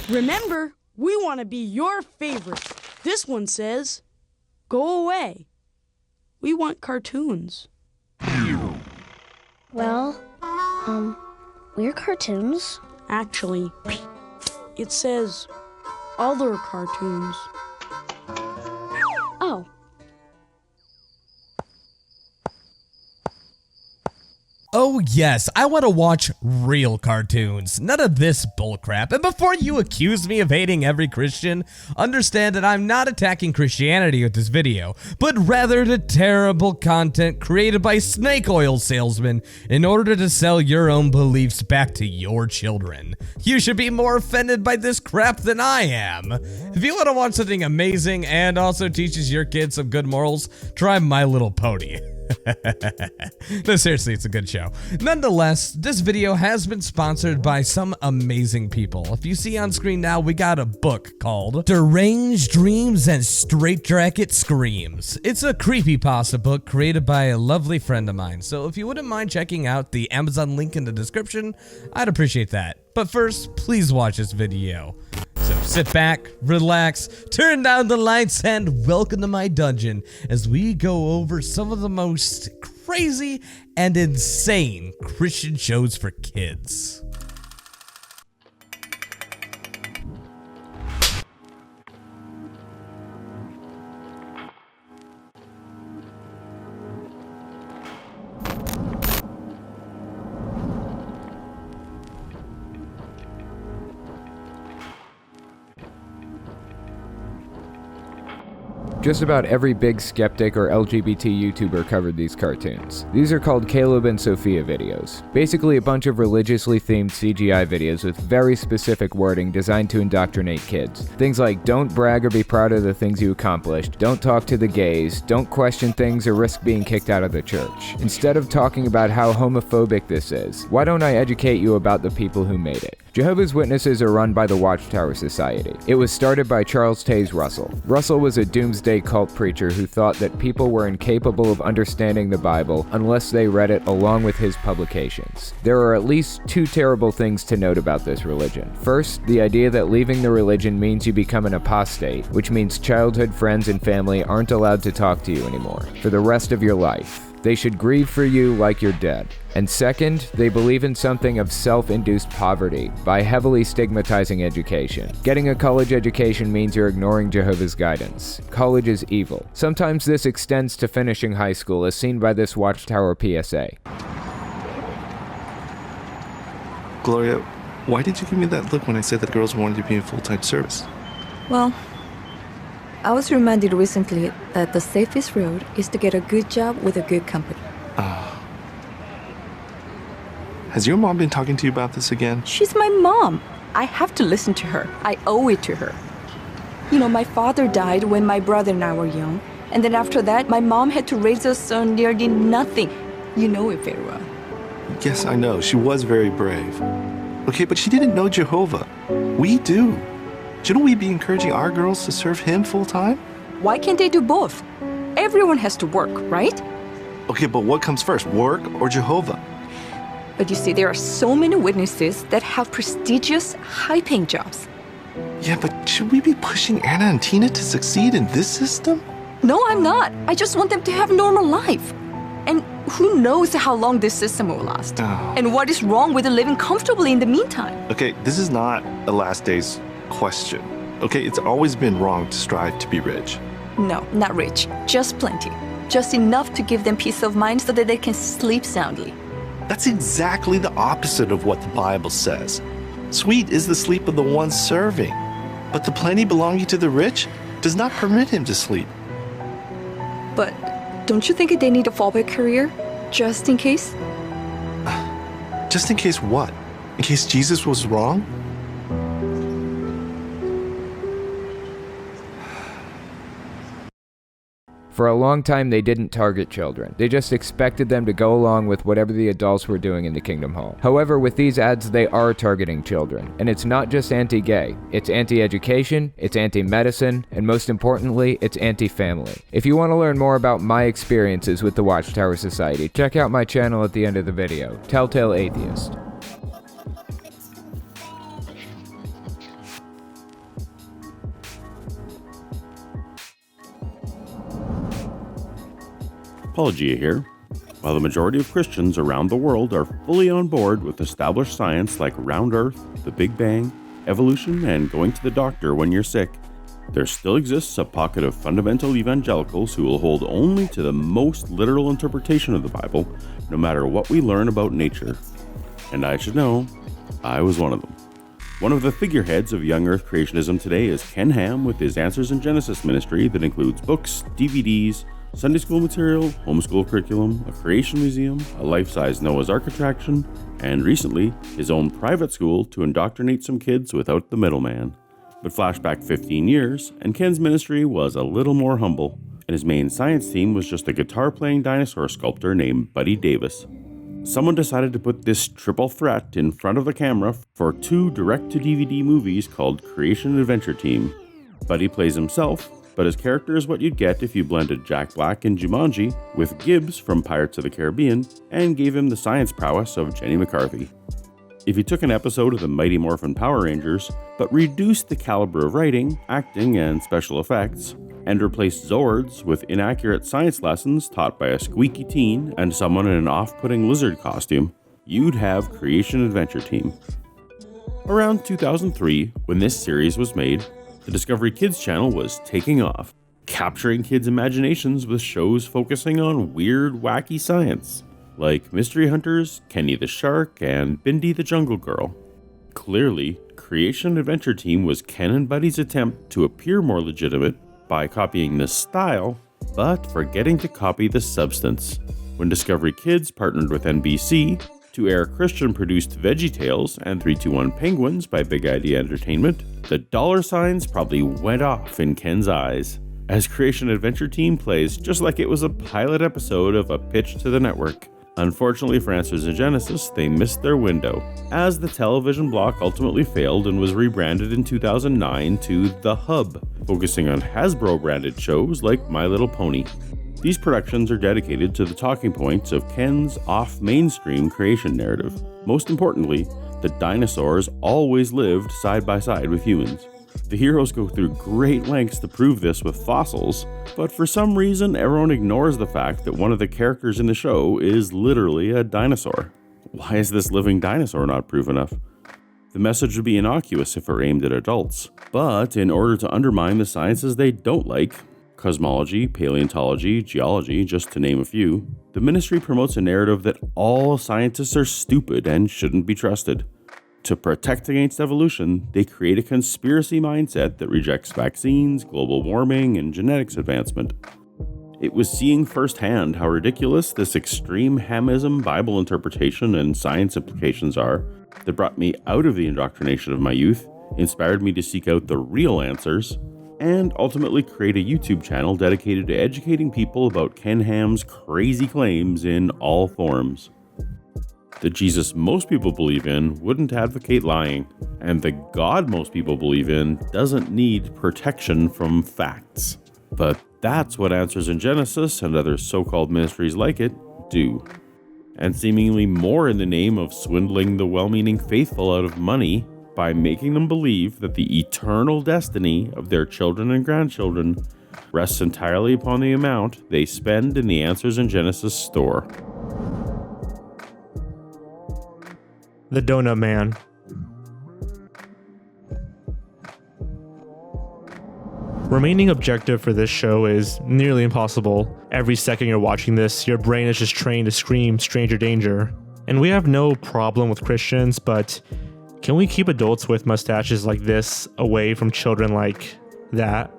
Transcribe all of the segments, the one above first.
Remember, we want to be your favorite. This one says, go away. We want cartoons. Well, we're cartoons. Actually, it says other cartoons. Oh. Oh yes, I want to watch real cartoons, none of this bullcrap. And before you accuse me of hating every Christian, understand that I'm not attacking Christianity with this video, but rather the terrible content created by snake oil salesmen in order to sell your own beliefs back to your children. You should be more offended by this crap than I am. If you want to watch something amazing and also teaches your kids some good morals, try My Little Pony. No, seriously, it's a good show. Nonetheless, this video has been sponsored by some amazing people. If you see on screen now, we got a book called Deranged Dreams and Straitjacket Screams. It's a creepypasta book created by a lovely friend of mine, so if you wouldn't mind checking out the Amazon link in the description, I'd appreciate that. But first, please watch this video. So sit back, relax, turn down the lights, and welcome to my dungeon as we go over some of the most crazy and insane Christian shows for kids. Just about every big skeptic or LGBT YouTuber covered these cartoons. These are called Caleb and Sophia videos. Basically a bunch of religiously themed CGI videos with very specific wording designed to indoctrinate kids. Things like don't brag or be proud of the things you accomplished, don't talk to the gays, don't question things or risk being kicked out of the church. Instead of talking about how homophobic this is, why don't I educate you about the people who made it? Jehovah's Witnesses are run by the Watchtower Society. It was started by Charles Taze Russell. Russell was a doomsday cult preacher who thought that people were incapable of understanding the Bible unless they read it along with his publications. There are at least two terrible things to note about this religion. First, the idea that leaving the religion means you become an apostate, which means childhood friends and family aren't allowed to talk to you anymore for the rest of your life. They should grieve for you like you're dead. And second, they believe in something of self-induced poverty by heavily stigmatizing education. Getting a college education means you're ignoring Jehovah's guidance. College is evil. Sometimes this extends to finishing high school, as seen by this Watchtower PSA. Gloria, why did you give me that look when I said that girls wanted to be in full-time service? Well, I was reminded recently that the safest road is to get a good job with a good company. Has your mom been talking to you about this again? She's my mom. I have to listen to her. I owe it to her. You know, my father died when my brother and I were young. And then after that, my mom had to raise us on nearly nothing. You know it very well. Yes, I know. She was very brave. Okay, but she didn't know Jehovah. We do. Shouldn't we be encouraging our girls to serve him full-time? Why can't they do both? Everyone has to work, right? Okay, but what comes first, work or Jehovah? But you see, there are so many witnesses that have prestigious, high-paying jobs. Yeah, but should we be pushing Anna and Tina to succeed in this system? No, I'm not. I just want them to have a normal life. And who knows how long this system will last? Oh. And what is wrong with living comfortably in the meantime? Okay, this is not a last days question. Okay, it's always been wrong to strive to be rich. No, not rich. Just plenty. Just enough to give them peace of mind so that they can sleep soundly. That's exactly the opposite of what the Bible says. Sweet is the sleep of the one serving, but the plenty belonging to the rich does not permit him to sleep. But don't you think they need a fallback career? Just in case? Just in case what? In case Jesus was wrong? For a long time, they didn't target children. They just expected them to go along with whatever the adults were doing in the Kingdom Hall. However, with these ads, they are targeting children. And it's not just anti-gay. It's anti-education, it's anti-medicine, and most importantly, it's anti-family. If you want to learn more about my experiences with the Watchtower Society, check out my channel at the end of the video, TellTale Atheist. Paulogia here. While the majority of Christians around the world are fully on board with established science like round Earth, the Big Bang, evolution, and going to the doctor when you're sick, there still exists a pocket of fundamental evangelicals who will hold only to the most literal interpretation of the Bible, no matter what we learn about nature. And I should know, I was one of them. One of the figureheads of young Earth creationism today is Ken Ham with his Answers in Genesis ministry that includes books, DVDs, Sunday school material, homeschool curriculum, a creation museum, a life-size Noah's Ark attraction, and recently, his own private school to indoctrinate some kids without the middleman. But flashback 15 years, and Ken's ministry was a little more humble, and his main science team was just a guitar-playing dinosaur sculptor named Buddy Davis. Someone decided to put this triple threat in front of the camera for 2 direct-to-DVD movies called Creation Adventure Team. Buddy plays himself, but his character is what you'd get if you blended Jack Black in Jumanji with Gibbs from Pirates of the Caribbean and gave him the science prowess of Jenny McCarthy. If you took an episode of the Mighty Morphin Power Rangers, but reduced the caliber of writing, acting, and special effects, and replaced Zords with inaccurate science lessons taught by a squeaky teen and someone in an off-putting lizard costume, you'd have Creation Adventure Team. Around 2003, when this series was made, the Discovery Kids channel was taking off, capturing kids' imaginations with shows focusing on weird, wacky science, like Mystery Hunters, Kenny the Shark, and Bindi the Jungle Girl. Clearly, Creation Adventure Team was Ken and Buddy's attempt to appear more legitimate by copying the style, but forgetting to copy the substance. When Discovery Kids partnered with NBC to air Christian-produced VeggieTales and 321 Penguins by Big Idea Entertainment, the dollar signs probably went off in Ken's eyes, as Creation Adventure Team plays just like it was a pilot episode of a pitch to the network. Unfortunately for Answers in Genesis, they missed their window, as the television block ultimately failed and was rebranded in 2009 to The Hub, focusing on Hasbro-branded shows like My Little Pony. These productions are dedicated to the talking points of Ken's off-mainstream creation narrative. Most importantly, the dinosaurs always lived side by side with humans. The heroes go through great lengths to prove this with fossils, but for some reason everyone ignores the fact that one of the characters in the show is literally a dinosaur. Why is this living dinosaur not proof enough? The message would be innocuous if it were aimed at adults, but in order to undermine the sciences they don't like, cosmology, paleontology, geology, just to name a few, the ministry promotes a narrative that all scientists are stupid and shouldn't be trusted. To protect against evolution, they create a conspiracy mindset that rejects vaccines, global warming, and genetics advancement. It was seeing firsthand how ridiculous this extreme Hamism Bible interpretation and science implications are that brought me out of the indoctrination of my youth, inspired me to seek out the real answers, and ultimately create a YouTube channel dedicated to educating people about Ken Ham's crazy claims in all forms. The Jesus most people believe in wouldn't advocate lying, and the God most people believe in doesn't need protection from facts. But that's what Answers in Genesis and other so-called ministries like it do. And seemingly more in the name of swindling the well-meaning faithful out of money by making them believe that the eternal destiny of their children and grandchildren rests entirely upon the amount they spend in the Answers in Genesis store. The Donut Man. Remaining objective for this show is nearly impossible. Every second you're watching this, your brain is just trained to scream stranger danger. And we have no problem with Christians, but can we keep adults with mustaches like this away from children like that?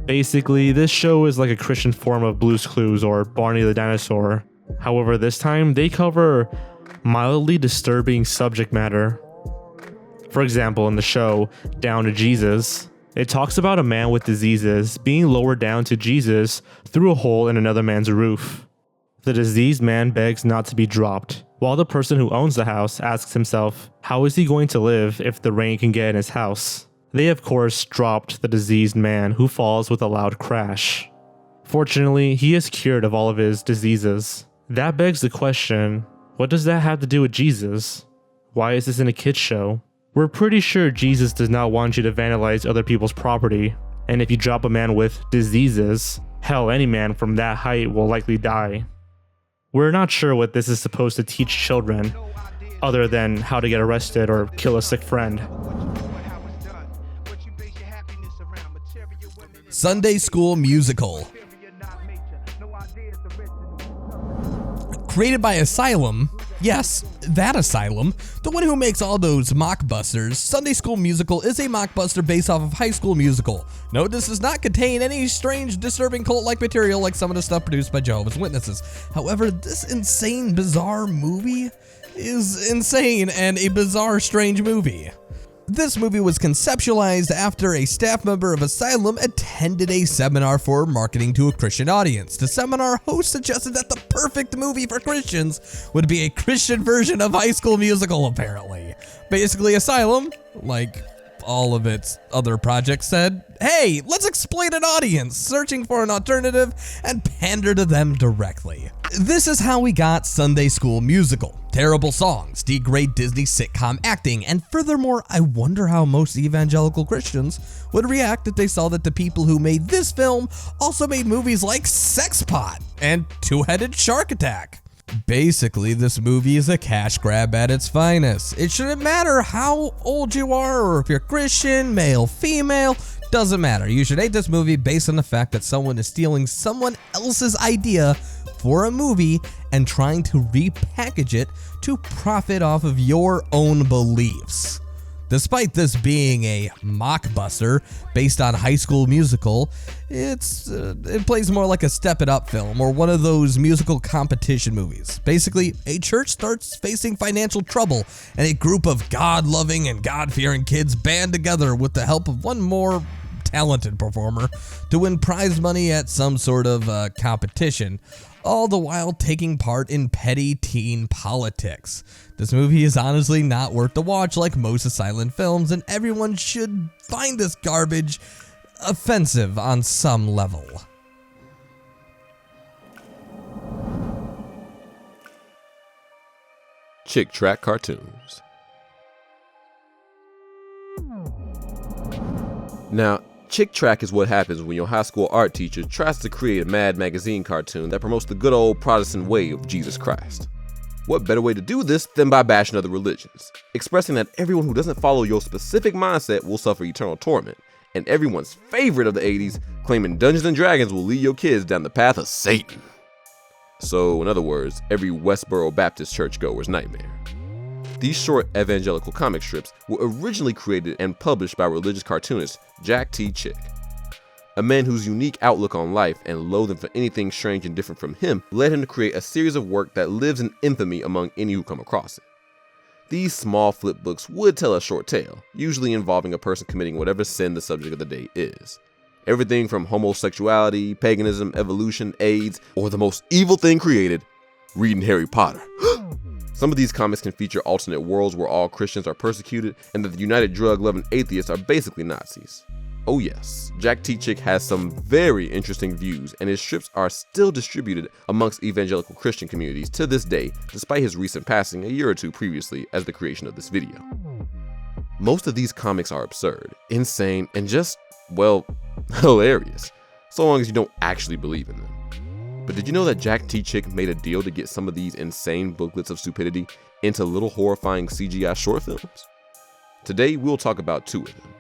Basically, this show is like a Christian form of Blue's Clues or Barney the Dinosaur. However, this time they cover mildly disturbing subject matter. For example, in the show Down to Jesus, it talks about a man with diseases being lowered down to Jesus through a hole in another man's roof. The diseased man begs not to be dropped, while the person who owns the house asks himself, how is he going to live if the rain can get in his house? They of course dropped the diseased man, who falls with a loud crash. Fortunately, he is cured of all of his diseases. That begs the question, what does that have to do with Jesus? Why is this in a kids show? We're pretty sure Jesus does not want you to vandalize other people's property, and if you drop a man with diseases, Hell, any man from that height will likely die. We're not sure what this is supposed to teach children, other than how to get arrested or kill a sick friend. Sunday School Musical. Created by Asylum, yes, that Asylum, the one who makes all those mockbusters, Sunday School Musical is a mockbuster based off of High School Musical. No, this does not contain any strange, disturbing cult-like material like some of the stuff produced by Jehovah's Witnesses. However, this insane, bizarre movie is insane and a bizarre, strange movie. This movie was conceptualized after a staff member of Asylum attended a seminar for marketing to a Christian audience. The seminar host suggested that the perfect movie for Christians would be a Christian version of High School Musical, apparently. Basically, Asylum, like all of its other projects, said, hey, let's exploit an audience searching for an alternative and pander to them directly. This is how we got Sunday School Musical. Terrible songs, degrade Disney sitcom acting, and furthermore, I wonder how most evangelical Christians would react if they saw that the people who made this film also made movies like Sex Pot and Two-Headed Shark Attack. Basically, this movie is a cash grab at its finest. It shouldn't matter how old you are or if you're Christian, male, female, doesn't matter. You should hate this movie based on the fact that someone is stealing someone else's idea for a movie and trying to repackage it to profit off of your own beliefs. Despite this being a mockbuster based on High School Musical, it plays more like a Step It Up film or one of those musical competition movies. Basically, a church starts facing financial trouble and a group of God-loving and God-fearing kids band together with the help of one more talented performer to win prize money at some sort of competition, all the while taking part in petty teen politics. This movie is honestly not worth the watch like most silent films, and everyone should find this garbage offensive on some level. Chick tract cartoons. Now, chick tract is what happens when your high school art teacher tries to create a Mad magazine cartoon that promotes the good old Protestant way of Jesus Christ. What better way to do this than by bashing other religions, expressing that everyone who doesn't follow your specific mindset will suffer eternal torment, and everyone's favorite of the 80s claiming Dungeons and Dragons will lead your kids down the path of Satan. So, in other words, every Westboro Baptist churchgoer's nightmare. These short evangelical comic strips were originally created and published by religious cartoonist Jack T. Chick. A man whose unique outlook on life and loathing for anything strange and different from him led him to create a series of work that lives in infamy among any who come across it. These small flip books would tell a short tale, usually involving a person committing whatever sin the subject of the day is. Everything from homosexuality, paganism, evolution, AIDS, or the most evil thing created, reading Harry Potter. Some of these comics can feature alternate worlds where all Christians are persecuted and that the united drug-loving atheists are basically Nazis. Oh yes, Jack T. Chick has some very interesting views, and his strips are still distributed amongst evangelical Christian communities to this day, despite his recent passing a year or two previously as the creation of this video. Most of these comics are absurd, insane, and just, well, hilarious, so long as you don't actually believe in them. But did you know that Jack T. Chick made a deal to get some of these insane booklets of stupidity into little horrifying CGI short films? Today, we'll talk about two of them.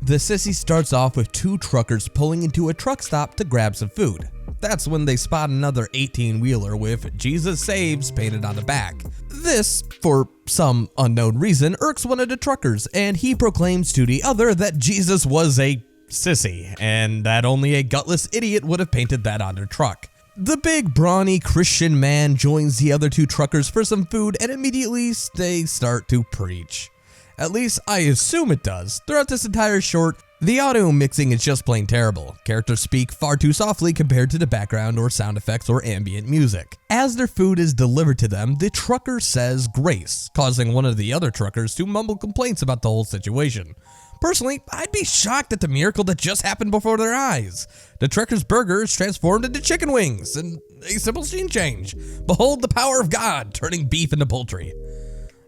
The sissy starts off with two truckers pulling into a truck stop to grab some food. That's when they spot another 18-wheeler with Jesus Saves painted on the back. This, for some unknown reason, irks one of the truckers, and he proclaims to the other that Jesus was a sissy, and that only a gutless idiot would have painted that on their truck. The big, brawny Christian man joins the other two truckers for some food, and immediately they start to preach. At least, I assume it does. Throughout this entire short, the audio mixing is just plain terrible. Characters speak far too softly compared to the background or sound effects or ambient music. As their food is delivered to them, the trucker says grace, causing one of the other truckers to mumble complaints about the whole situation. Personally, I'd be shocked at the miracle that just happened before their eyes. The trucker's burger is transformed into chicken wings, and a simple scene change. Behold the power of God, turning beef into poultry.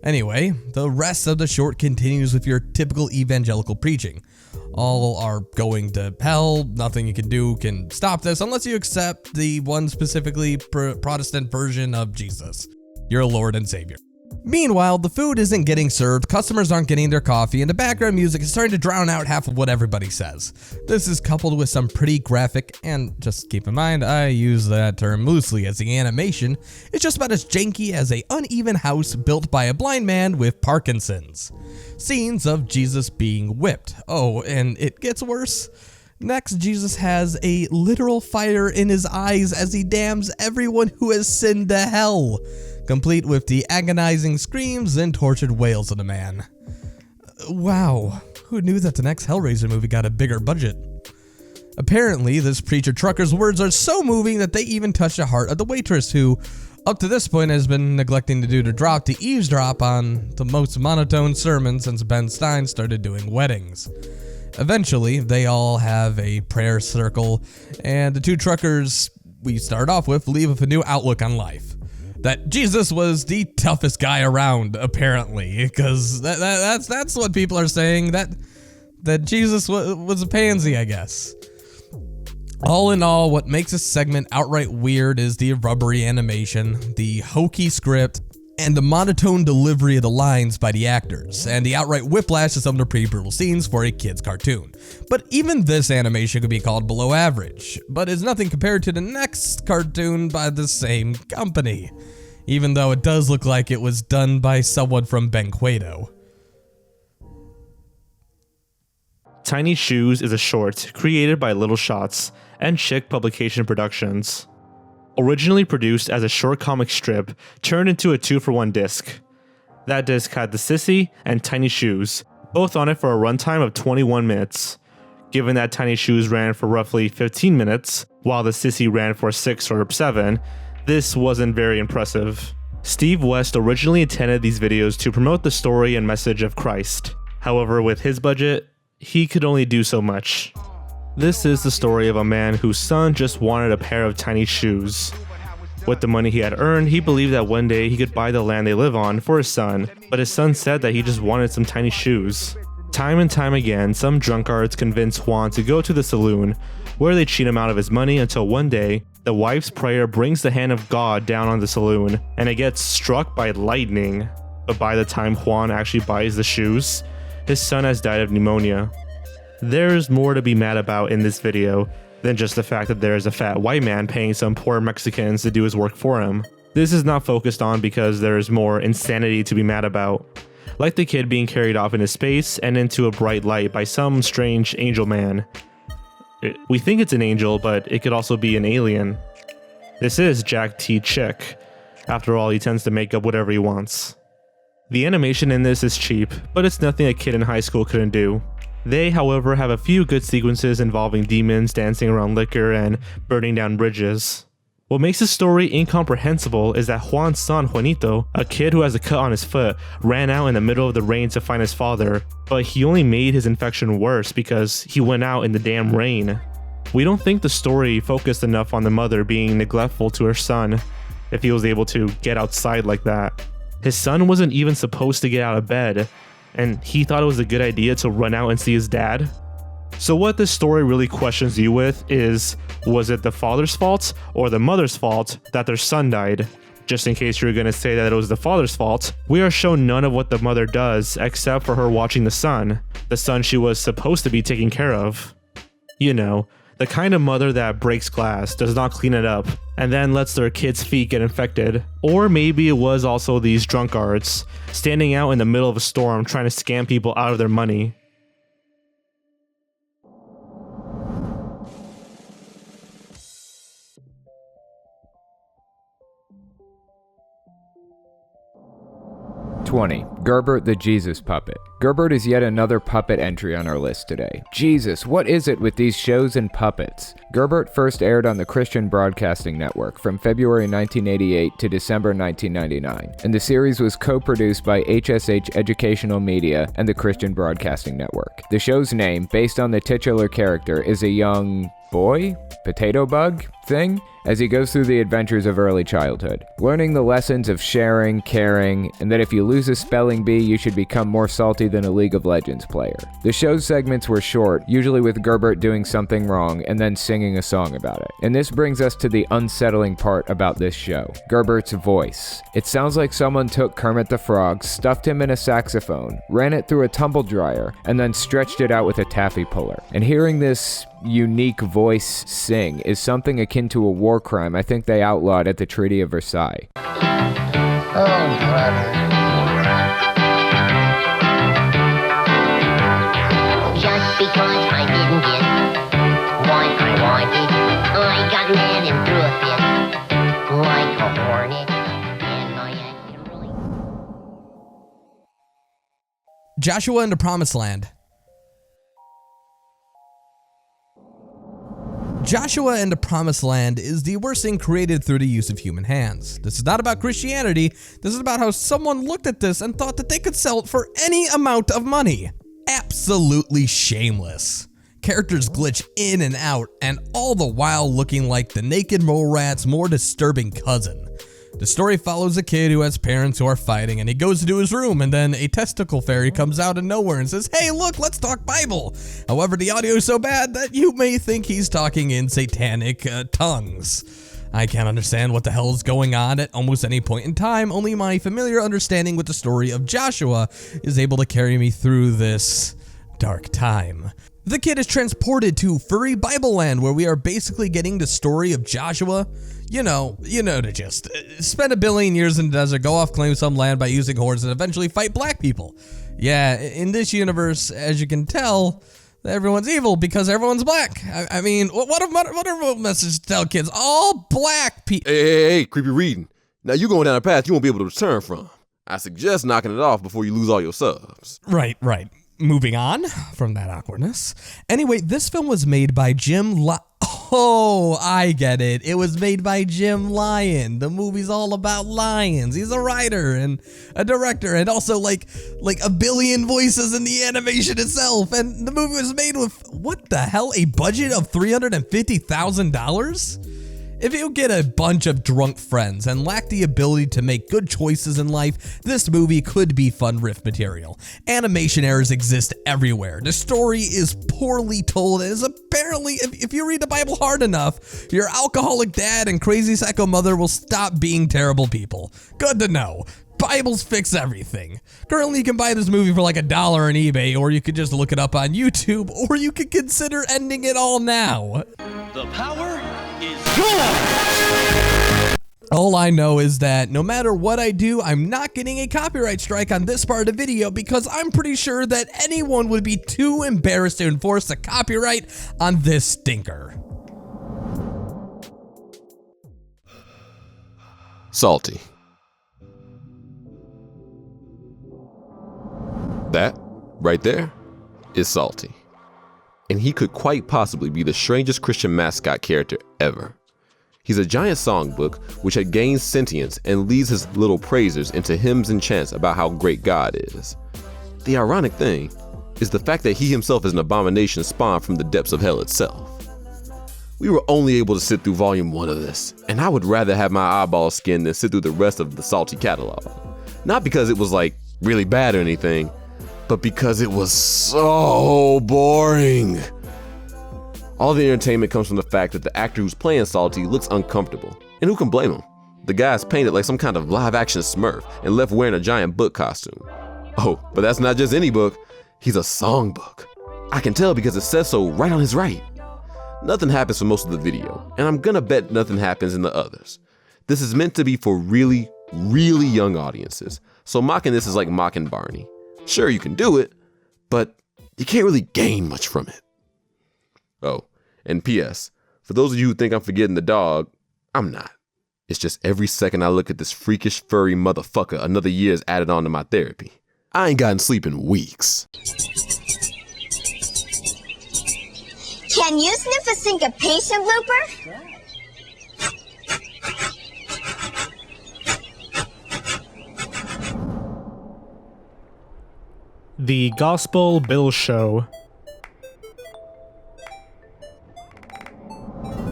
Anyway, the rest of the short continues with your typical evangelical preaching. All are going to hell, nothing you can do can stop this unless you accept the one specifically Protestant version of Jesus, your Lord and Savior. Meanwhile, the food isn't getting served, customers aren't getting their coffee, and the background music is starting to drown out half of what everybody says. This is coupled with some pretty graphic, and just keep in mind, I use that term loosely as the animation is just about as janky as an uneven house built by a blind man with Parkinson's. Scenes of Jesus being whipped. Oh, and it gets worse. Next, Jesus has a literal fire in his eyes as he damns everyone who has sinned to hell, complete with the agonizing screams and tortured wails of the man. Wow, who knew that the next Hellraiser movie got a bigger budget? Apparently, this preacher trucker's words are so moving that they even touch the heart of the waitress who, up to this point, has been neglecting to do the drop to eavesdrop on the most monotone sermon since Ben Stein started doing weddings. Eventually, they all have a prayer circle, and the two truckers we start off with leave with a new outlook on life. That Jesus was the toughest guy around, apparently, because that's what people are saying, that Jesus was a pansy, I guess. All in all, what makes this segment outright weird is the rubbery animation, the hokey script, and the monotone delivery of the lines by the actors, and the outright whiplash of some of the pretty brutal scenes for a kid's cartoon. But even this animation could be called below average, but is nothing compared to the next cartoon by the same company, even though it does look like it was done by someone from Benquedo. Tiny Shoes is a short created by Little Shots and Chick Publication Productions. Originally produced as a short comic strip turned into a 2-for-1 disc. That disc had The Sissy and Tiny Shoes, both on it for a runtime of 21 minutes. Given that Tiny Shoes ran for roughly 15 minutes, while The Sissy ran for 6 or 7, this wasn't very impressive. Steve West originally intended these videos to promote the story and message of Christ. However, with his budget, he could only do so much. This is the story of a man whose son just wanted a pair of tiny shoes. With the money he had earned, he believed that one day he could buy the land they live on for his son, but his son said that he just wanted some tiny shoes. Time and time again, some drunkards convince Juan to go to the saloon, where they cheat him out of his money until one day, the wife's prayer brings the hand of God down on the saloon, and it gets struck by lightning. But by the time Juan actually buys the shoes, his son has died of pneumonia. There's more to be mad about in this video than just the fact that there's a fat white man paying some poor Mexicans to do his work for him. This is not focused on because there's more insanity to be mad about, like the kid being carried off into space and into a bright light by some strange angel man. We think it's an angel, but it could also be an alien. This is Jack T. Chick. After all, he tends to make up whatever he wants. The animation in this is cheap, but it's nothing a kid in high school couldn't do. They, however, have a few good sequences involving demons dancing around liquor and burning down bridges. What makes the story incomprehensible is that Juan's son Juanito, a kid who has a cut on his foot, ran out in the middle of the rain to find his father, but he only made his infection worse because he went out in the damn rain. We don't think the story focused enough on the mother being neglectful to her son if he was able to get outside like that. His son wasn't even supposed to get out of bed, and he thought it was a good idea to run out and see his dad. So what this story really questions you with is, was it the father's fault or the mother's fault that their son died? Just in case you're going to say that it was the father's fault, we are shown none of what the mother does except for her watching the son she was supposed to be taking care of. You know, the kind of mother that breaks glass, does not clean it up, and then lets their kids' feet get infected. Or maybe it was also these drunkards, standing out in the middle of a storm trying to scam people out of their money. Gerbert the Jesus Puppet. Gerbert is yet another puppet entry on our list today. Jesus, what is it with these shows and puppets? Gerbert first aired on the Christian Broadcasting Network from February 1988 to December 1999, and the series was co-produced by HSH Educational Media and the Christian Broadcasting Network. The show's name, based on the titular character, is a young boy? Potato bug? thing as he goes through the adventures of early childhood, learning the lessons of sharing, caring, and that if you lose a spelling bee, you should become more salty than a League of Legends player. The show's segments were short, usually with Gerbert doing something wrong and then singing a song about it. And this brings us to the unsettling part about this show, Gerbert's voice. It sounds like someone took Kermit the Frog, stuffed him in a saxophone, ran it through a tumble dryer, and then stretched it out with a taffy puller. And hearing this unique voice sing is something akin to a war crime I think they outlawed at the Treaty of Versailles. Oh, brother. Just because I didn't get what I wanted, I got mad and threw a fit like a hornet, and I acted really... Joshua and the Promised Land. Joshua and the Promised Land is the worst thing created through the use of human hands. This is not about Christianity, this is about how someone looked at this and thought that they could sell it for any amount of money. Absolutely shameless. Characters glitch in and out, and all the while looking like the naked mole rat's more disturbing cousin. The story follows a kid who has parents who are fighting, and he goes into his room, and then a testicle fairy comes out of nowhere and says, "Hey, look, let's talk Bible." However, the audio is so bad that you may think he's talking in satanic tongues. I can't understand what the hell is going on at almost any point in time, only my familiar understanding with the story of Joshua is able to carry me through this dark time. The kid is transported to furry Bible land, where we are basically getting the story of Joshua. You know the gist. Spend a billion years in the desert, go off, claim some land by using hordes, and eventually fight black people. Yeah, in this universe, as you can tell, everyone's evil because everyone's black. I mean, what a message to tell kids? All black people. Hey, creepy reading. Now you going down a path you won't be able to return from. I suggest knocking it off before you lose all your subs. Right. Moving on from that awkwardness. Anyway, this film was made by Oh, I get it. It was made by Jim Lyon. The movie's all about lions. He's a writer and a director and also like a billion voices in the animation itself. And the movie was made with, what the hell, a budget of $350,000? If you get a bunch of drunk friends and lack the ability to make good choices in life, this movie could be fun riff material. Animation errors exist everywhere. The story is poorly told and is apparently, if you read the Bible hard enough, your alcoholic dad and crazy psycho mother will stop being terrible people. Good to know. Bibles fix everything. Currently, you can buy this movie for like $1 on eBay, or you could just look it up on YouTube, or you could consider ending it all now. The power is yours! All I know is that no matter what I do, I'm not getting a copyright strike on this part of the video because I'm pretty sure that anyone would be too embarrassed to enforce a copyright on this stinker. Salty. That, right there, is Salty. And he could quite possibly be the strangest Christian mascot character ever. He's a giant songbook which had gained sentience and leads his little praisers into hymns and chants about how great God is. The ironic thing is the fact that he himself is an abomination spawned from the depths of hell itself. We were only able to sit through volume 1 of this, and I would rather have my eyeballs skinned than sit through the rest of the Salty catalog. Not because it was like really bad or anything, but because it was so boring. All the entertainment comes from the fact that the actor who's playing Salty looks uncomfortable. And who can blame him? The guy's painted like some kind of live-action Smurf and left wearing a giant book costume. Oh, but that's not just any book. He's a songbook. I can tell because it says so right on his right. Nothing happens for most of the video, and I'm gonna bet nothing happens in the others. This is meant to be for really, really young audiences, so mocking this is like mocking Barney. Sure, you can do it, but you can't really gain much from it. Oh, and P.S. For those of you who think I'm forgetting the dog, I'm not. It's just every second I look at this freakish furry motherfucker, another year is added on to my therapy. I ain't gotten sleep in weeks. Can you sniff a syncopation blooper? The Gospel Bill Show.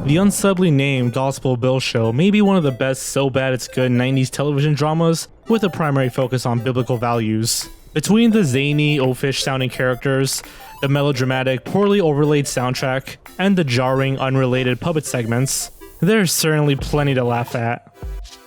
The The unsubtly named Gospel Bill Show may be one of the best so bad it's good 90s television dramas with a primary focus on biblical values. Between the zany, oafish sounding characters, the melodramatic, poorly overlaid soundtrack, and the jarring, unrelated puppet segments, there's certainly plenty to laugh at.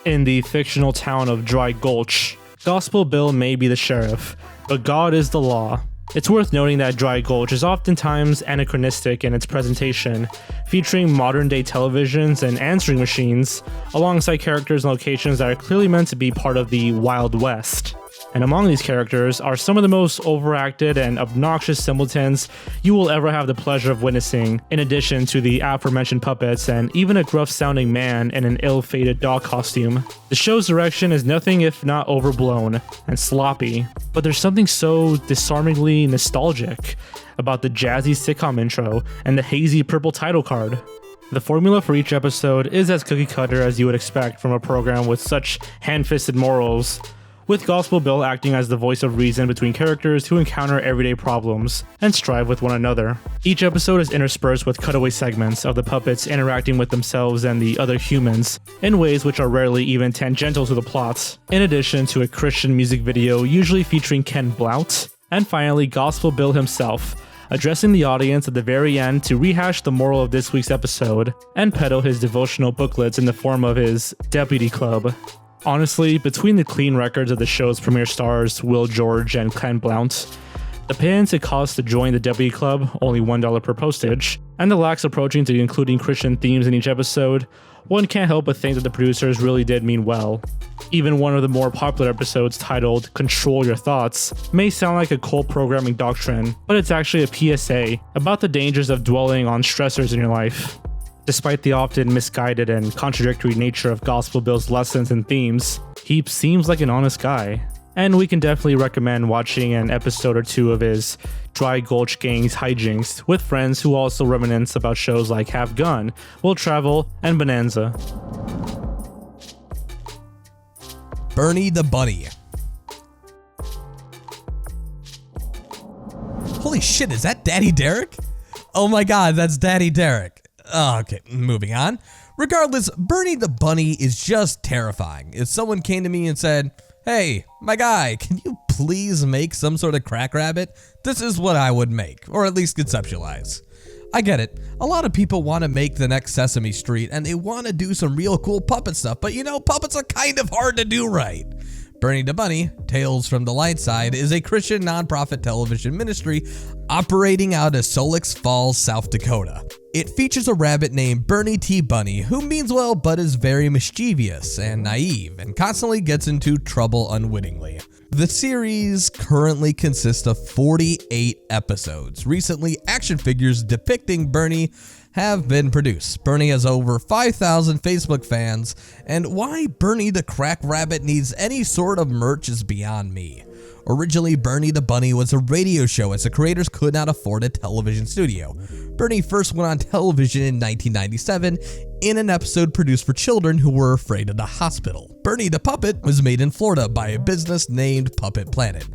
In the fictional town of Dry Gulch, Gospel Bill may be the sheriff, but God is the law. It's worth noting that Dry Gulch is oftentimes anachronistic in its presentation, featuring modern-day televisions and answering machines, alongside characters and locations that are clearly meant to be part of the Wild West. And among these characters are some of the most overacted and obnoxious simpletons you will ever have the pleasure of witnessing, in addition to the aforementioned puppets and even a gruff-sounding man in an ill-fated dog costume. The show's direction is nothing if not overblown and sloppy, but there's something so disarmingly nostalgic about the jazzy sitcom intro and the hazy purple title card. The formula for each episode is as cookie-cutter as you would expect from a program with such hand-fisted morals, with Gospel Bill acting as the voice of reason between characters who encounter everyday problems and strive with one another. Each episode is interspersed with cutaway segments of the puppets interacting with themselves and the other humans in ways which are rarely even tangential to the plot, in addition to a Christian music video usually featuring Ken Blount, and finally Gospel Bill himself, addressing the audience at the very end to rehash the moral of this week's episode and peddle his devotional booklets in the form of his Deputy Club. Honestly, between the clean records of the show's premier stars, Will George and Ken Blount, the payments it costs to join the Deputy Club, only $1 per postage, and the lax approaching to including Christian themes in each episode, one can't help but think that the producers really did mean well. Even one of the more popular episodes, titled Control Your Thoughts, may sound like a cult programming doctrine, but it's actually a PSA about the dangers of dwelling on stressors in your life. Despite the often misguided and contradictory nature of Gospel Bill's lessons and themes, he seems like an honest guy. And we can definitely recommend watching an episode or two of his Dry Gulch Gang's hijinks with friends who also reminisce about shows like Have Gun, Will Travel, and Bonanza. Bernie the Bunny. Holy shit, is that Daddy Derek? Oh my god, that's Daddy Derek. Oh, okay, moving on. Regardless, Bernie the Bunny is just terrifying. If someone came to me and said, "Hey, my guy, can you please make some sort of crack rabbit?" This is what I would make, or at least conceptualize. I get it. A lot of people want to make the next Sesame Street and they want to do some real cool puppet stuff, but you know, puppets are kind of hard to do right. Bernie the Bunny, Tales from the Light Side, is a Christian nonprofit television ministry operating out of Solix Falls, South Dakota. It features a rabbit named Bernie T. Bunny, who means well but is very mischievous and naive and constantly gets into trouble unwittingly. The series currently consists of 48 episodes. Recently, action figures depicting Bernie have been produced. Bernie has over 5,000 Facebook fans, and why Bernie the Crack Rabbit needs any sort of merch is beyond me. Originally, Bernie the Bunny was a radio show as the creators could not afford a television studio. Bernie first went on television in 1997 in an episode produced for children who were afraid of the hospital. Bernie the Puppet was made in Florida by a business named Puppet Planet.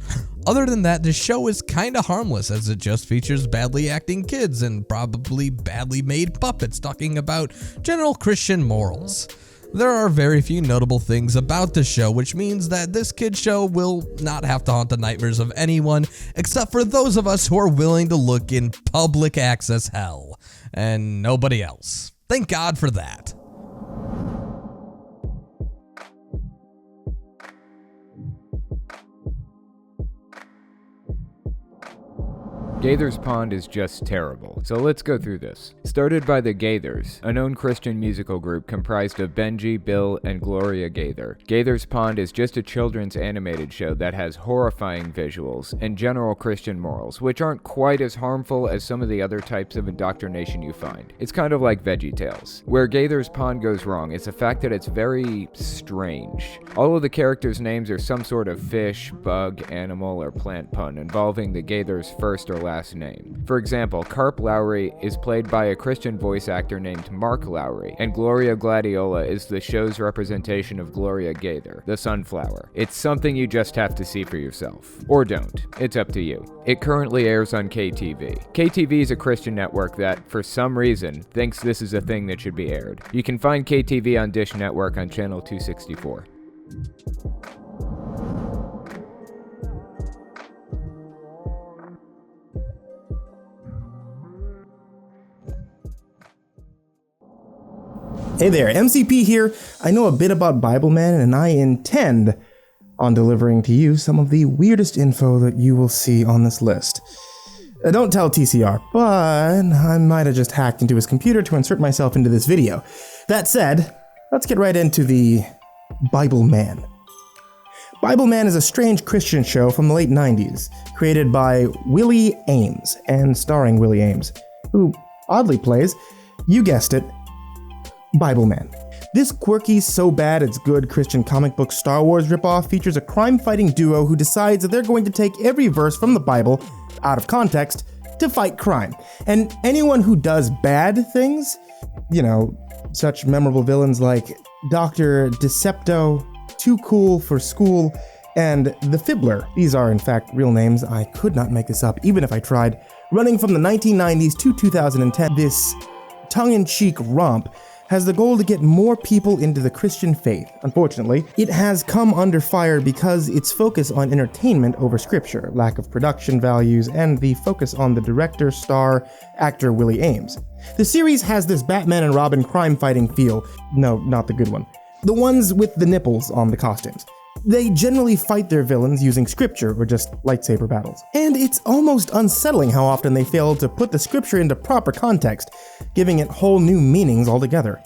Other than that, the show is kinda harmless as it just features badly acting kids and probably badly made puppets talking about general Christian morals. There are very few notable things about the show, which means that this kid's show will not have to haunt the nightmares of anyone except for those of us who are willing to look in public access hell, and nobody else. Thank God for that. Gaither's Pond is just terrible, so let's go through this. Started by the Gaithers, a known Christian musical group comprised of Benji, Bill, and Gloria Gaither. Gaither's Pond is just a children's animated show that has horrifying visuals and general Christian morals, which aren't quite as harmful as some of the other types of indoctrination you find. It's kind of like VeggieTales. Where Gaither's Pond goes wrong is the fact that it's very strange. All of the characters' names are some sort of fish, bug, animal, or plant pun involving the Gaithers' first or last name. For example, Carp Lowry is played by a Christian voice actor named Mark Lowry, and Gloria Gladiola is the show's representation of Gloria Gaither, the sunflower. It's something you just have to see for yourself. Or don't. It's up to you. It currently airs on KTV. KTV is a Christian network that, for some reason, thinks this is a thing that should be aired. You can find KTV on Dish Network on channel 264. Hey there, MCP here. I know a bit about Bibleman, and I intend on delivering to you some of the weirdest info that you will see on this list. Don't tell TCR, but I might have just hacked into his computer to insert myself into this video. That said, let's get right into the Bibleman. Bibleman is a strange Christian show from the late 90s, created by Willie Ames and starring Willie Ames, who oddly plays, you guessed it, Bibleman. This quirky, so bad it's good Christian comic book Star Wars ripoff features a crime-fighting duo who decides that they're going to take every verse from the Bible, out of context, to fight crime. And anyone who does bad things, you know, such memorable villains like Dr. Decepto, Too Cool for School, and The Fibbler. These are in fact real names. I could not make this up even if I tried. Running from the 1990s to 2010, this tongue-in-cheek romp has the goal to get more people into the Christian faith. Unfortunately, it has come under fire because its focus on entertainment over scripture, lack of production values, and the focus on the director, star, actor Willie Ames. The series has this Batman and Robin crime-fighting feel. No, not the good one. The ones with the nipples on the costumes. They generally fight their villains using scripture or just lightsaber battles. And it's almost unsettling how often they fail to put the scripture into proper context, giving it whole new meanings altogether.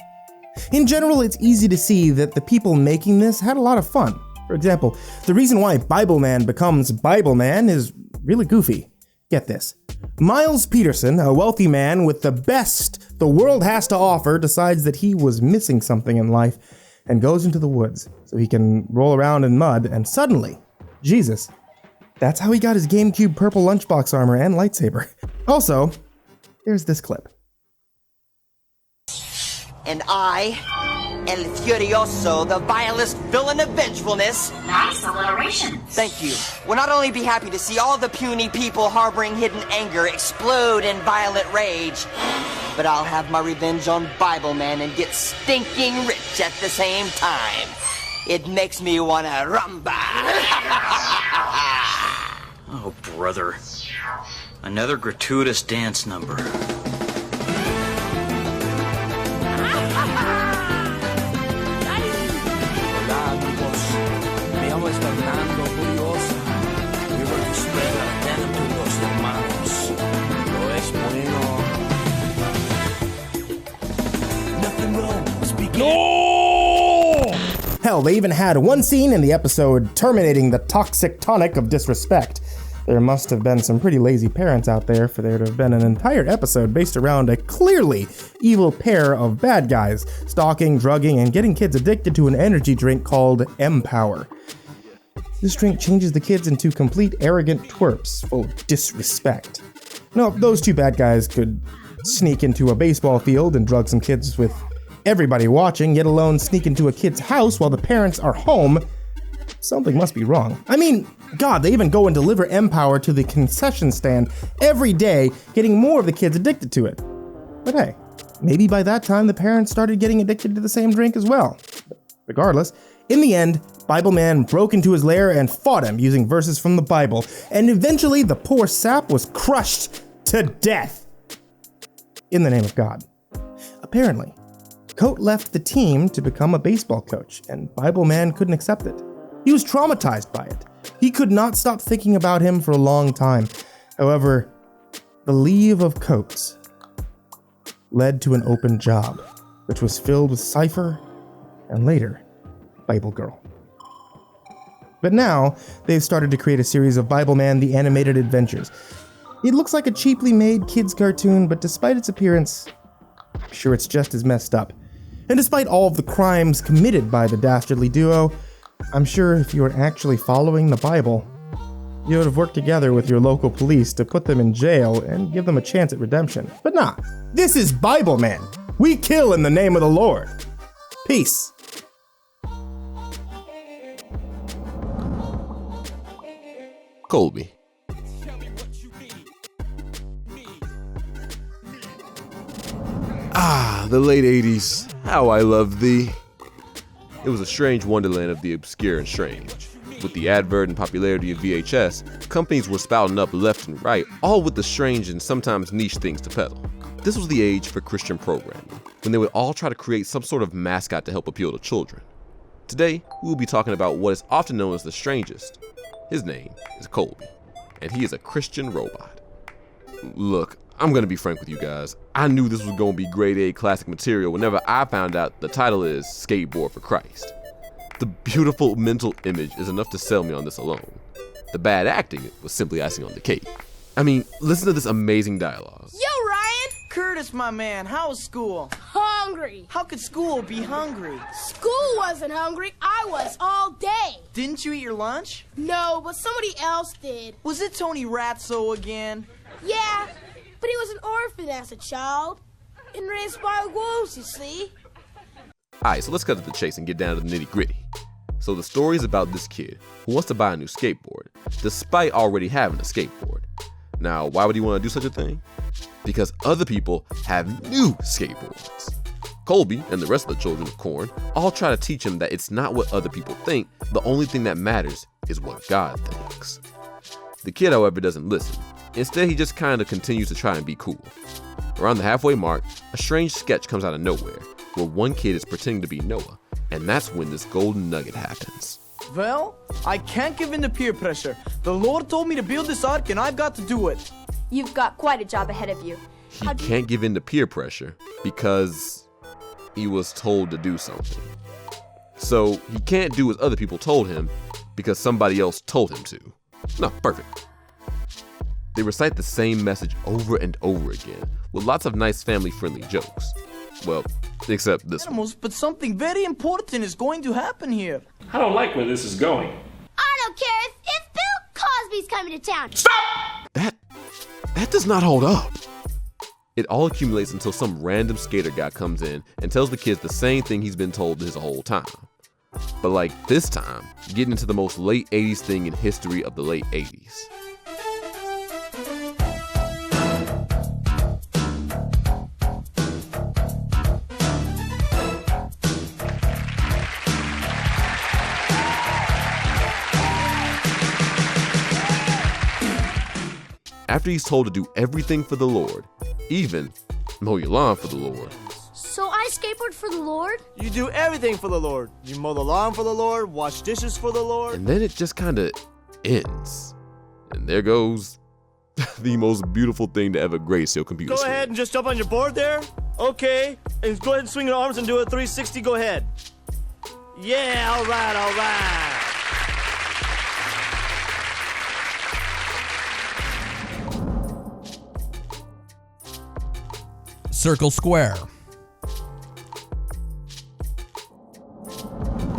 In general, it's easy to see that the people making this had a lot of fun. For example, the reason why Bibleman becomes Bibleman is really goofy. Get this. Miles Peterson, a wealthy man with the best the world has to offer, decides that he was missing something in life and goes into the woods so he can roll around in mud, and suddenly, Jesus. That's how he got his GameCube purple lunchbox armor and lightsaber. Also, there's this clip. And I, El Furioso, the vilest villain of vengefulness. Nice alliteration. Thank you. Will not only be happy to see all the puny people harboring hidden anger explode in violent rage, but I'll have my revenge on Bibleman and get stinking rich at the same time. It makes me wanna rumba. Oh, brother. Another gratuitous dance number. No! Hell, they even had one scene in the episode terminating the toxic tonic of disrespect. There must have been some pretty lazy parents out there for there to have been an entire episode based around a clearly evil pair of bad guys stalking, drugging, and getting kids addicted to an energy drink called Empower. This drink changes the kids into complete arrogant twerps full of disrespect. No, those two bad guys could sneak into a baseball field and drug some kids with everybody watching, yet alone sneak into a kid's house while the parents are home. Something must be wrong. I mean, God, they even go and deliver Empower to the concession stand every day, getting more of the kids addicted to it. But hey, maybe by that time the parents started getting addicted to the same drink as well. Regardless, in the end, Bibleman broke into his lair and fought him using verses from the Bible, and eventually the poor sap was crushed to death. In the name of God. Apparently, Coat left the team to become a baseball coach, and Bibleman couldn't accept it. He was traumatized by it. He could not stop thinking about him for a long time. However, the leave of Coates led to an open job, which was filled with Cypher and later, Bible Girl. But now, they've started to create a series of Bibleman the Animated Adventures. It looks like a cheaply made kids cartoon, but despite its appearance, I'm sure it's just as messed up. And despite all of the crimes committed by the dastardly duo, I'm sure if you are actually following the Bible, you would have worked together with your local police to put them in jail and give them a chance at redemption. But nah, this is Bible Man. We kill in the name of the Lord. Peace. Colby. Ah, the late 80s. How I loved thee. It was a strange wonderland of the obscure and strange. With the advert and popularity of VHS, companies were spouting up left and right, all with the strange and sometimes niche things to peddle. This was the age for Christian programming, when they would all try to create some sort of mascot to help appeal to children. Today, we will be talking about what is often known as the strangest. His name is Colby, and he is a Christian robot. Look, I'm gonna be frank with you guys. I knew this was gonna be grade A classic material whenever I found out the title is Skateboard for Christ. The beautiful mental image is enough to sell me on this alone. The bad acting was simply icing on the cake. I mean, listen to this amazing dialogue. Yo, Ryan! Curtis, my man, how was school? Hungry. How could school be hungry? School wasn't hungry. I was all day. Didn't you eat your lunch? No, but somebody else did. Was it Tony Ratso again? Yeah, but he was an orphan as a child and raised by wolves, you see. Alright, so let's cut to the chase and get down to the nitty gritty. So the story is about this kid who wants to buy a new skateboard, despite already having a skateboard. Now, why would he want to do such a thing? Because other people have new skateboards. Colby and the rest of the children of Corn all try to teach him that it's not what other people think, the only thing that matters is what God thinks. The kid, however, doesn't listen. Instead, he just kind of continues to try and be cool. Around the halfway mark, a strange sketch comes out of nowhere, where one kid is pretending to be Noah, and that's when this golden nugget happens. Well, I can't give in to peer pressure. The Lord told me to build this ark and I've got to do it. You've got quite a job ahead of you. He can't give in to peer pressure because he was told to do something. So he can't do as other people told him because somebody else told him to. No, perfect. They recite the same message over and over again with lots of nice family-friendly jokes. Well, except this one. But something very important is going to happen here. I don't like where this is going. I don't care if Bill Cosby's coming to town. Stop! That does not hold up. It all accumulates until some random skater guy comes in and tells the kids the same thing he's been told his whole time. But like this time, getting into the most late 80s thing in history of the late 80s. After he's told to do everything for the Lord, even mow your lawn for the Lord. So I skateboard for the Lord? You do everything for the Lord. You mow the lawn for the Lord, wash dishes for the Lord. And then it just kind of ends. And there goes the most beautiful thing to ever grace your computer screen. Go ahead and just jump on your board there. Okay. And go ahead and swing your arms and do a 360. Go ahead. Yeah, all right, all right. Circle Square.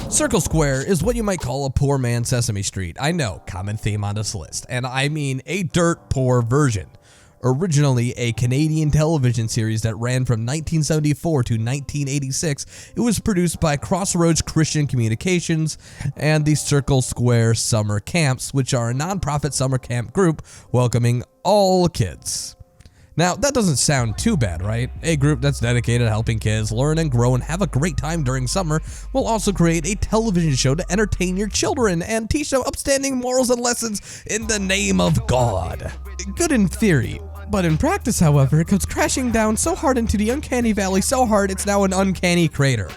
Circle Square is what you might call a poor man's Sesame Street. I know, common theme on this list, and I mean a dirt poor version. Originally a Canadian television series that ran from 1974 to 1986, it was produced by Crossroads Christian Communications and the Circle Square Summer Camps, which are a non-profit summer camp group welcoming all kids. Now, that doesn't sound too bad, right? A group that's dedicated to helping kids learn and grow and have a great time during summer will also create a television show to entertain your children and teach them upstanding morals and lessons in the name of God. Good in theory, but in practice, however, it comes crashing down so hard into the uncanny valley, so hard it's now an uncanny crater.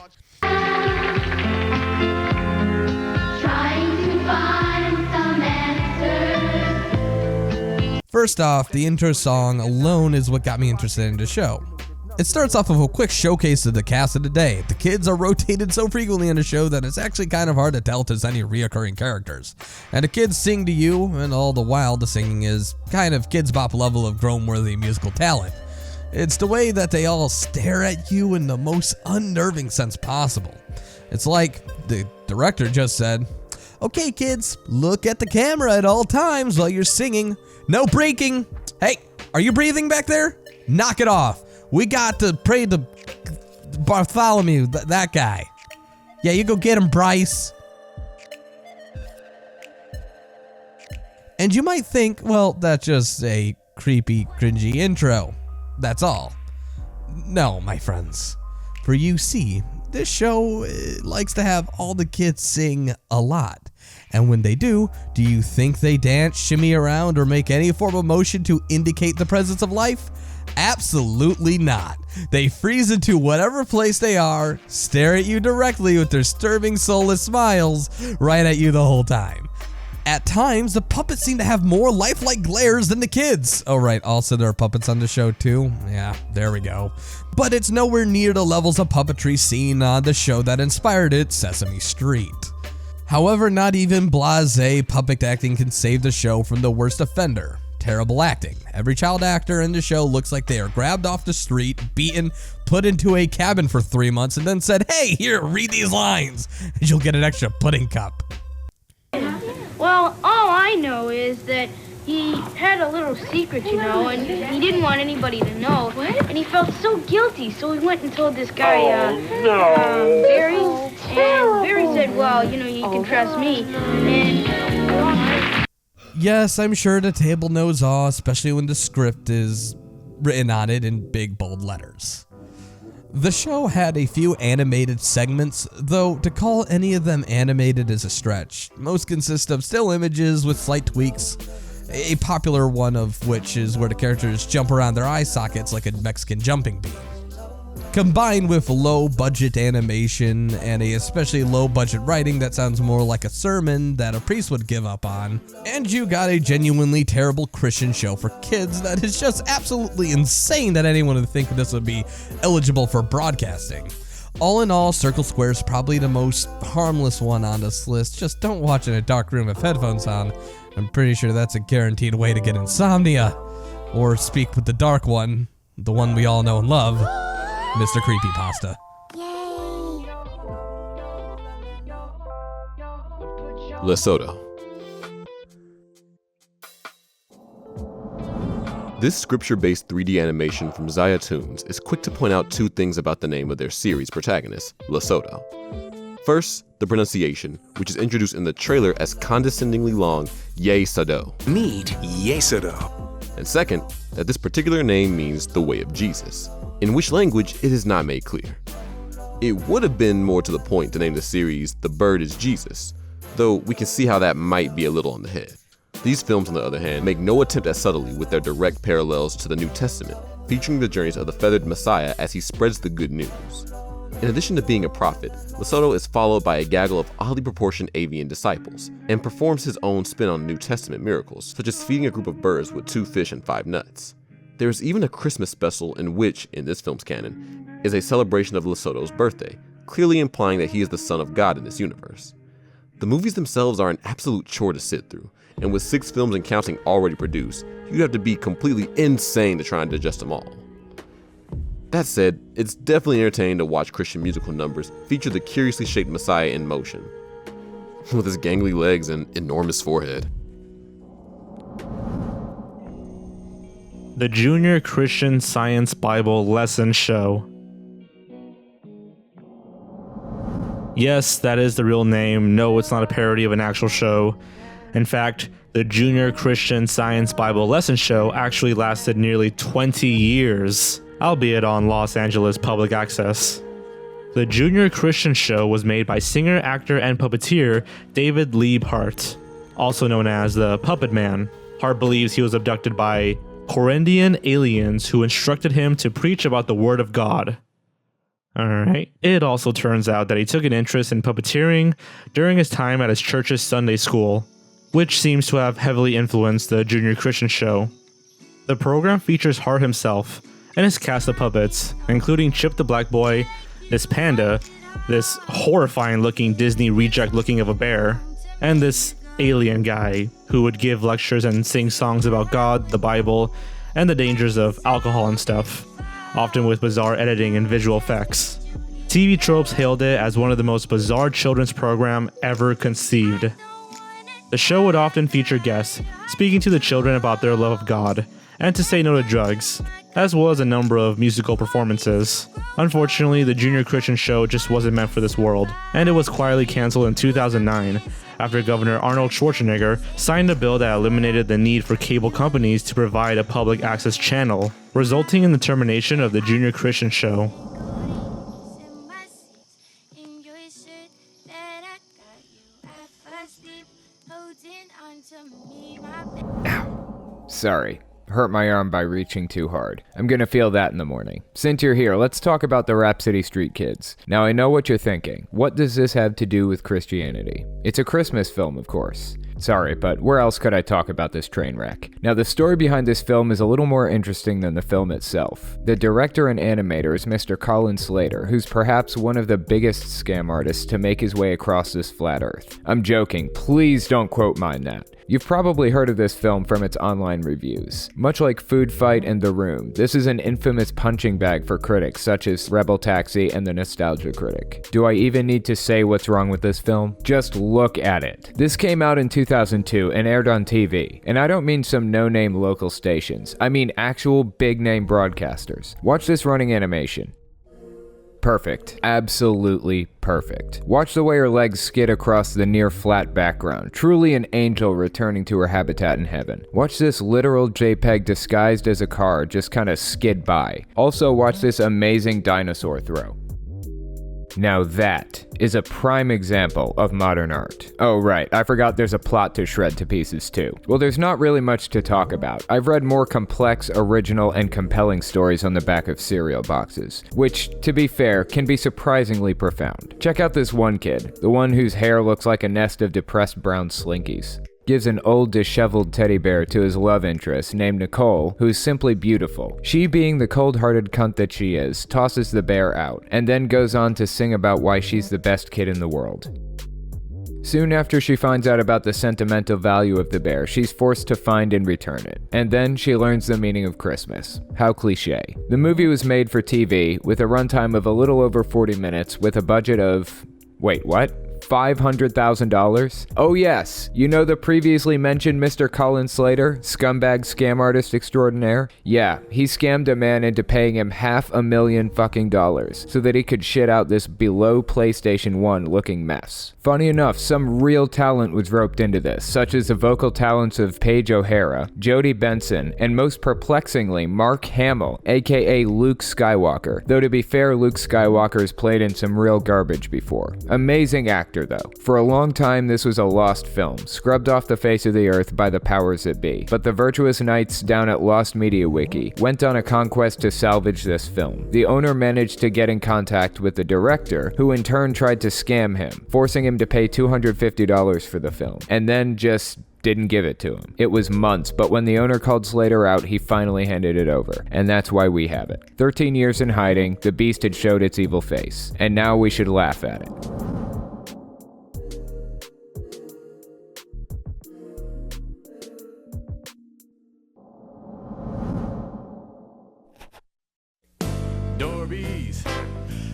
First off, the intro song alone is what got me interested in the show. It starts off with a quick showcase of the cast of the day. The kids are rotated so frequently in the show that it's actually kind of hard to tell if there's any reoccurring characters. And the kids sing to you, and all the while the singing is kind of Kids Bop level of grown-worthy musical talent. It's the way that they all stare at you in the most unnerving sense possible. It's like the director just said, Okay, kids, look at the camera at all times while you're singing. No breaking. Hey, are you breathing back there? Knock it off. We got to pray to Bartholomew, that guy. Yeah, you go get him, Bryce. And you might think, well, that's just a creepy, cringy intro. That's all. No, my friends. For you see, this show likes to have all the kids sing a lot. And when they do you think they dance, shimmy around, or make any form of motion to indicate the presence of life? Absolutely not. They freeze into whatever place they are, stare at you directly with their disturbing, soulless smiles right at you the whole time. At times, the puppets seem to have more lifelike glares than the kids. Oh right, also there are puppets on the show too. Yeah, there we go. But it's nowhere near the levels of puppetry seen on the show that inspired it, Sesame Street. However, not even blasé puppet acting can save the show from the worst offender: terrible acting. Every child actor in the show looks like they are grabbed off the street, beaten, put into a cabin for 3 months, and then said, "Hey, here, read these lines, and you'll get an extra pudding cup." Well, all I know is that he had a little secret, you know, and he didn't want anybody to know. And he felt so guilty, so he went and told this guy, Barry. And Barry said, well, you know, you can trust me. And yes, I'm sure the table knows all, especially when the script is written on it in big, bold letters. The show had a few animated segments, though to call any of them animated is a stretch. Most consist of still images with slight tweaks, a popular one of which is where the characters jump around their eye sockets like a Mexican jumping bean. Combined with low-budget animation and a especially low-budget writing that sounds more like a sermon that a priest would give up on, and you got a genuinely terrible Christian show for kids that is just absolutely insane that anyone would think this would be eligible for broadcasting. All in all, Circle Square is probably the most harmless one on this list. Just don't watch in a dark room with headphones on. I'm pretty sure that's a guaranteed way to get insomnia. Or speak with the dark one, the one we all know and love, MrCreepyPasta. Lesotho. This scripture-based 3D animation from Zaya Toons is quick to point out two things about the name of their series protagonist, Lesotho. First, the pronunciation, which is introduced in the trailer as condescendingly long Ye-Sado. Mead Ye-Sado. And second, that this particular name means the way of Jesus, in which language it is not made clear. It would have been more to the point to name the series The Bird is Jesus, though we can see how that might be a little on the head. These films, on the other hand, make no attempt at subtlety with their direct parallels to the New Testament, featuring the journeys of the feathered Messiah as he spreads the good news. In addition to being a prophet, Lesotho is followed by a gaggle of oddly proportioned avian disciples, and performs his own spin on New Testament miracles, such as feeding a group of birds with 2 fish and 5 nuts. There is even a Christmas special in which, in this film's canon, is a celebration of Lesotho's birthday, clearly implying that he is the son of God in this universe. The movies themselves are an absolute chore to sit through, and with 6 films and counting already produced, you'd have to be completely insane to try and digest them all. That said, it's definitely entertaining to watch Christian musical numbers feature the curiously shaped Messiah in motion, with his gangly legs and enormous forehead. The Junior Christian Science Bible Lesson Show. Yes, that is the real name. No, it's not a parody of an actual show. In fact, the Junior Christian Science Bible Lesson Show actually lasted nearly 20 years, albeit on Los Angeles public access. The Junior Christian Show was made by singer, actor, and puppeteer David Lee Hart, also known as the Puppet Man. Hart believes he was abducted by Corinthian aliens who instructed him to preach about the Word of God. Alright, it also turns out that he took an interest in puppeteering during his time at his church's Sunday school, which seems to have heavily influenced the Junior Christian Show. The program features Hart himself and his cast of puppets, including Chip the Black Boy, this panda, this horrifying looking Disney reject looking of a bear, and this alien guy who would give lectures and sing songs about God, the Bible, and the dangers of alcohol and stuff, often with bizarre editing and visual effects. TV Tropes hailed it as one of the most bizarre children's program ever conceived. The show would often feature guests speaking to the children about their love of God and to say no to drugs, as well as a number of musical performances. Unfortunately, the junior Christian show just wasn't meant for this world, and it was quietly canceled in 2009 after Governor Arnold Schwarzenegger signed a bill that eliminated the need for cable companies to provide a public access channel, resulting in the termination of the junior Christian show. Sorry, hurt my arm by reaching too hard. I'm gonna feel that in the morning. Since you're here, let's talk about the Rhapsody Street Kids. Now I know what you're thinking. What does this have to do with Christianity? It's a Christmas film, of course. Sorry, but where else could I talk about this train wreck? Now the story behind this film is a little more interesting than the film itself. The director and animator is Mr. Colin Slater, who's perhaps one of the biggest scam artists to make his way across this flat earth. I'm joking, please don't quote mine that. You've probably heard of this film from its online reviews. Much like Food Fight and The Room, this is an infamous punching bag for critics such as Rebel Taxi and The Nostalgia Critic. Do I even need to say what's wrong with this film? Just look at it. This came out in 2002 and aired on TV. And I don't mean some no-name local stations. I mean actual big-name broadcasters. Watch this running animation. Perfect. Absolutely perfect. Watch the way her legs skid across the near flat background. Truly an angel returning to her habitat in heaven. Watch this literal JPEG disguised as a car just kinda skid by. Also watch this amazing dinosaur throw. Now that is a prime example of modern art. Oh right, I forgot there's a plot to shred to pieces too. Well, there's not really much to talk about. I've read more complex, original, and compelling stories on the back of cereal boxes, which, to be fair, can be surprisingly profound. Check out this one kid, the one whose hair looks like a nest of depressed brown slinkies. Gives an old disheveled teddy bear to his love interest named Nicole, who's simply beautiful. She, being the cold-hearted cunt that she is, tosses the bear out, and then goes on to sing about why she's the best kid in the world. Soon after she finds out about the sentimental value of the bear, she's forced to find and return it. And then she learns the meaning of Christmas. How cliche. The movie was made for TV, with a runtime of a little over 40 minutes, with a budget of... wait, what? $500,000? Oh yes, you know the previously mentioned Mr. Colin Slater, scumbag scam artist extraordinaire? Yeah, he scammed a man into paying him $500,000 fucking dollars so that he could shit out this below PlayStation 1 looking mess. Funny enough, some real talent was roped into this, such as the vocal talents of Paige O'Hara, Jodie Benson, and most perplexingly, Mark Hamill, aka Luke Skywalker. Though to be fair, Luke Skywalker's played in some real garbage before. Amazing actor though. For a long time, this was a lost film, scrubbed off the face of the earth by the powers that be. But the virtuous knights down at Lost Media Wiki went on a conquest to salvage this film. The owner managed to get in contact with the director, who in turn tried to scam him, forcing him to pay $250 for the film, and then just didn't give it to him. It was months, but when the owner called Slater out, he finally handed it over, and that's why we have it. 13 years in hiding, the beast had showed its evil face, and now we should laugh at it. Dorbies,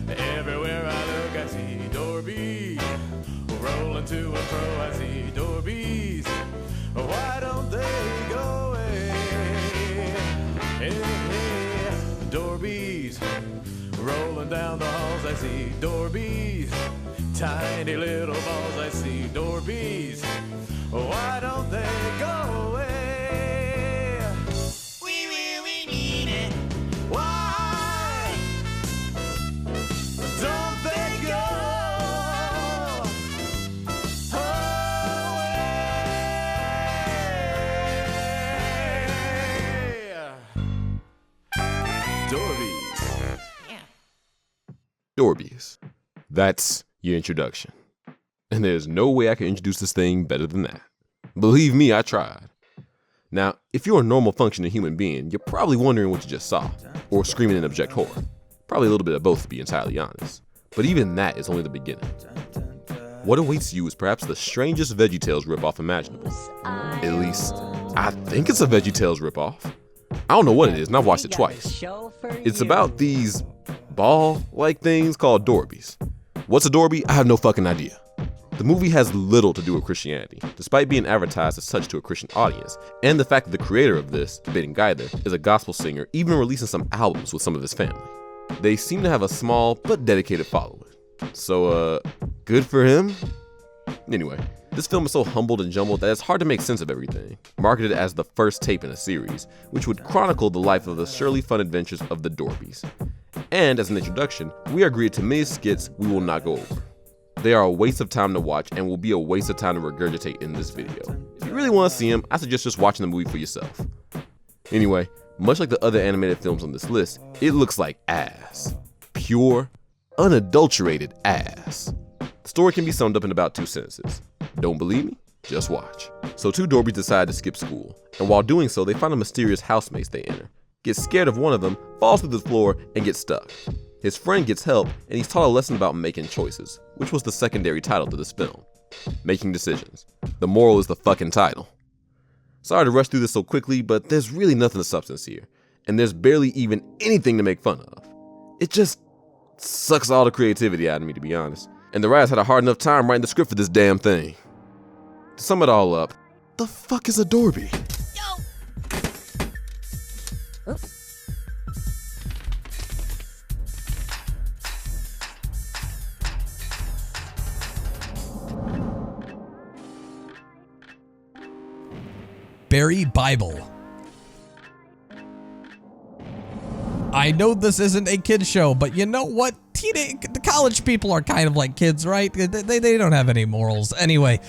everywhere I look I see Dorbies, rolling to and fro I see Dorbies, why don't they go away? Hey, hey. Dorbies, rolling down the halls I see Dorbies, tiny little balls I see Dorbies, why don't they go away? We really need it, why? Don't they go away? Dorbies. Dorbies. That's your introduction. And there's no way I can introduce this thing better than that. Believe me, I tried. Now, if you're a normal functioning human being, you're probably wondering what you just saw, or screaming in abject horror. Probably a little bit of both, to be entirely honest. But even that is only the beginning. What awaits you is perhaps the strangest VeggieTales ripoff imaginable. At least, I think it's a VeggieTales ripoff. I don't know what it is, and I've watched it twice. It's about these ball-like things called Dorbies. What's a Dorby? I have no fucking idea. The movie has little to do with Christianity, despite being advertised as such to a Christian audience, and the fact that the creator of this, debating Gaither, is a gospel singer, even releasing some albums with some of his family. They seem to have a small but dedicated following. So, good for him? Anyway, this film is so humbled and jumbled that it's hard to make sense of everything. Marketed as the first tape in a series, which would chronicle the life of the surely fun adventures of the Dorbies. And as an introduction, we are greeted to many skits we will not go over. They are a waste of time to watch and will be a waste of time to regurgitate in this video. If you really want to see them, I suggest just watching the movie for yourself. Anyway, much like the other animated films on this list, it looks like ass. Pure, unadulterated ass. The story can be summed up in about 2 sentences. Don't believe me? Just watch. So 2 Dorbies decide to skip school, and while doing so, they find a mysterious housemates they enter, get scared of one of them, falls through the floor, and get stuck. His friend gets help, and he's taught a lesson about making choices, which was the secondary title to this film. Making decisions. The moral is the fucking title. Sorry to rush through this so quickly, but there's really nothing of substance here, and there's barely even anything to make fun of. It just sucks all the creativity out of me, to be honest. And the writers had a hard enough time writing the script for this damn thing. To sum it all up, the fuck is a Dorby? Barry Bible. I know this isn't a kid's show, but you know what? The college people are kind of like kids, right? They don't have any morals. Anyway,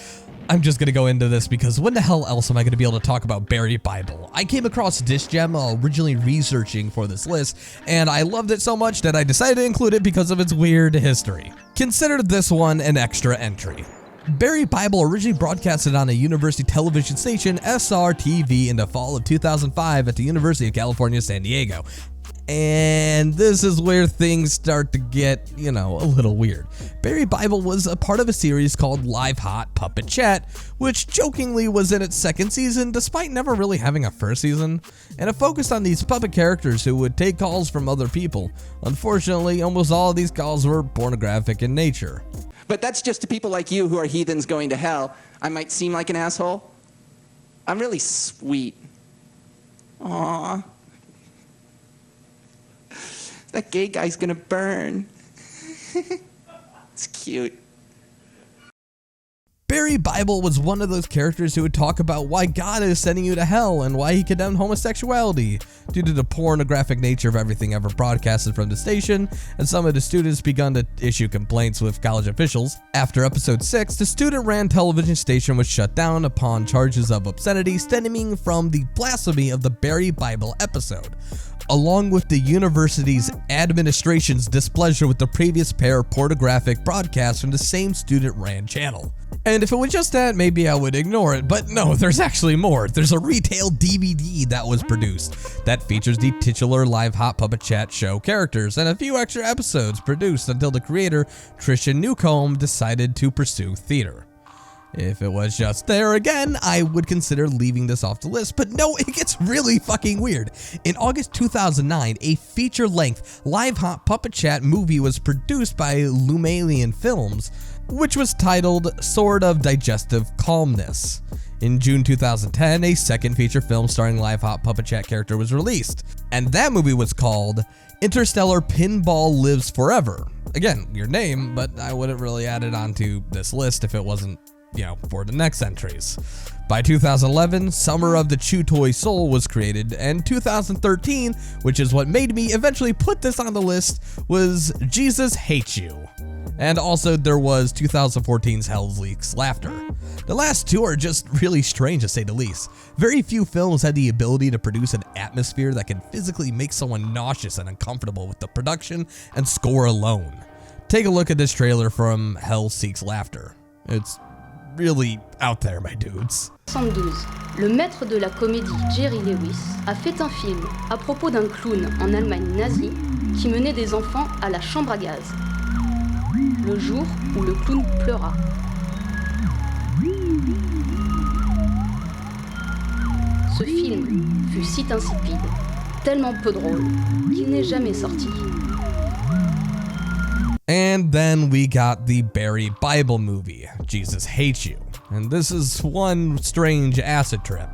I'm just gonna go into this because when the hell else am I gonna be able to talk about Barry Bible? I came across this gem originally researching for this list, and I loved it so much that I decided to include it because of its weird history. Consider this one an extra entry. Barry Bible originally broadcasted on a university television station, SRTV, in the fall of 2005 at the University of California, San Diego. And this is where things start to get, a little weird. Barry Bible was a part of a series called Live Hot Puppet Chat, which jokingly was in its 2nd season, despite never really having a 1st season, and it focused on these puppet characters who would take calls from other people. Unfortunately, almost all of these calls were pornographic in nature. But that's just to people like you who are heathens going to hell. I might seem like an asshole. I'm really sweet. Aww. That gay guy's gonna burn. It's cute. Barry Bible was one of those characters who would talk about why God is sending you to hell and why he condemned homosexuality due to the pornographic nature of everything ever broadcasted from the station, and some of the students begun to issue complaints with college officials. After episode 6, the student-ran television station was shut down upon charges of obscenity stemming from the blasphemy of the Barry Bible episode, along with the university's administration's displeasure with the previous pair of pornographic broadcasts from the same student-ran channel. And if it was just that, maybe I would ignore it, but no, there's actually more. There's a retail DVD that was produced that features the titular Live Hot Puppet Chat show characters and a few extra episodes produced until the creator, Trisha Newcomb, decided to pursue theater. If it was just there again, I would consider leaving this off the list, but no, it gets really fucking weird. In August 2009, a feature-length Live Hot Puppet Chat movie was produced by LuMalian Films, which was titled Sword of Digestive Calmness. In June 2010, a second feature film starring Live Hot Puppet Chat character was released, and that movie was called Interstellar Pinball Lives Forever. Again, weird name, but I wouldn't really add it onto this list if it wasn't, for the next entries. By 2011, Summer of the Chew Toy Soul was created, and 2013, which is what made me eventually put this on the list, was Jesus Hates You. And also there was 2014's Hell's Leaks Laughter. The last two are just really strange to say the least. Very few films had the ability to produce an atmosphere that can physically make someone nauseous and uncomfortable with the production and score alone. Take a look at this trailer from Hell Seeks Laughter. It's really out there, my dudes. 1972, le maître de la comédie Jerry Lewis a fait un film à propos d'un clown en Allemagne nazie qui menait des enfants à la chambre à gaz. Le jour où le clown pleura. Ce film fut si insipide, tellement peu drôle, qu'il n'est jamais sorti. And then we got the Barry Bible movie, Jesus Hates You. And this is one strange acid trip,